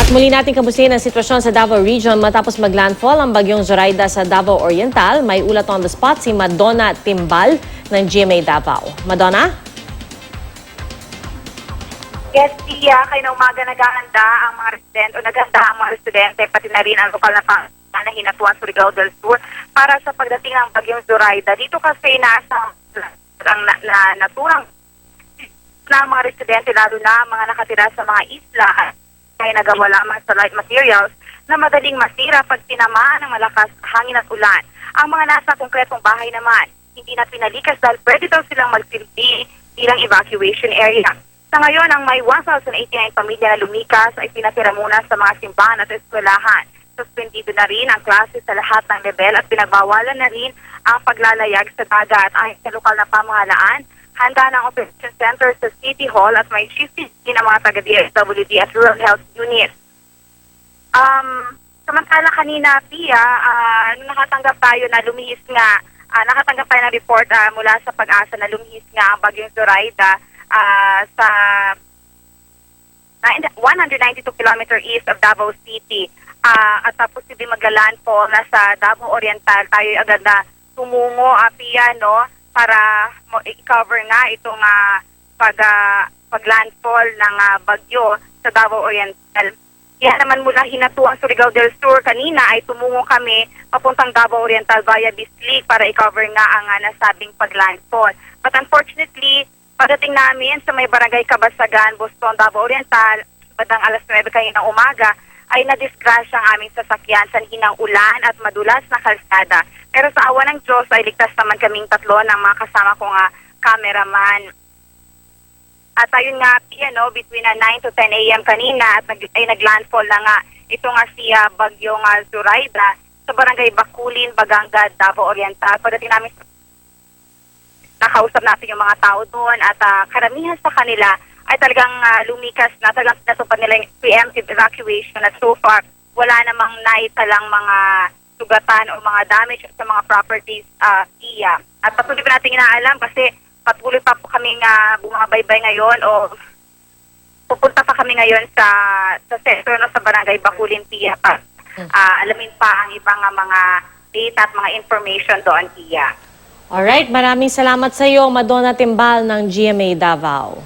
Muli natin kamustahin ang sitwasyon sa Davao Region matapos maglandfall ang bagyong Zoraida sa Davao Oriental. May ulat on the spot si Madonna Timbal ng GMA Davao. Madonna? Yes, Tia, kayo na umaga naghahanda ang mga residente o naghahanda ang mga residente pati na rin ang lokal na pangasinan na Hinatuan, Surigao del Sur para sa pagdating ng bagyong Zoraida. Dito kasi inaasang ang naturang na mga residente lalo na mga nakatira sa mga isla ay nagawa lamang sa light materials na madaling masira pag tinamaan ng malakas hangin at ulan. Ang mga nasa konkretong bahay naman, hindi na pinalikas dahil pwede daw silang magsilbi bilang evacuation area. Sa ngayon, ang may 1,089 pamilya na lumikas ay pinatira muna sa mga simbahan at eskwelahan. Suspendido na rin ang klase sa lahat ng level at pinagbawalan na rin ang paglalayag sa dagat. Ayon sa lokal na pamahalaan, handa ng operation center sa City Hall at may shifting din ang mga taga-DSWD at Rural Health Unit. Samantala kanina, Pia, nakatanggap tayo na lumihis nga, nakatanggap tayo ng report mula sa Pag-asa na lumihis nga ang bagyong Zoraida sa 192 km east of Davao City. At tapos hindi magla-landfall na sa Davao Oriental. Tayo agad na tumungo, Pia, no? Para i-cover nga itong pag-landfall ng bagyo sa Davao Oriental. Kaya naman mula Hinatuan, Surigao del Sur, kanina ay tumungo kami papuntang Davao Oriental via Bislig para i-cover nga ang nasabing pag-landfall. But unfortunately, pagdating namin sa may barangay Kabasagan, Boston, Davao Oriental, bandang alas 9 kaninang umaga, ay nadisgrasya ang aming sasakyan sa hinang ulan at madulas na kalsada. Pero sa awa ng Diyos ay ligtas naman kaming tatlo ng mga kasama kong cameraman. At ayun nga, between 9 to 10 a.m. kanina at ay naglandfall na nga ito nga si bagyong Zoraida sa barangay Bakulin, Baganga, Davao Oriental. Pagdating namin, nakausap natin yung mga tao doon at karamihan sa kanila ay talagang lumikas na, talagang natupad nila yung preemptive evacuation at so far wala namang naitalang mga sugatan o mga damage sa mga properties, Iya. At patuloy pa natin inaalam kasi patuloy pa po kami bumabaybay ngayon o pupunta pa kami ngayon sa sector sa barangay Bakulin, Pia pa. Alamin pa ang ibang mga data at mga information doon, Iya. Alright, maraming salamat sa iyo, Madonna Timbal ng GMA Davao.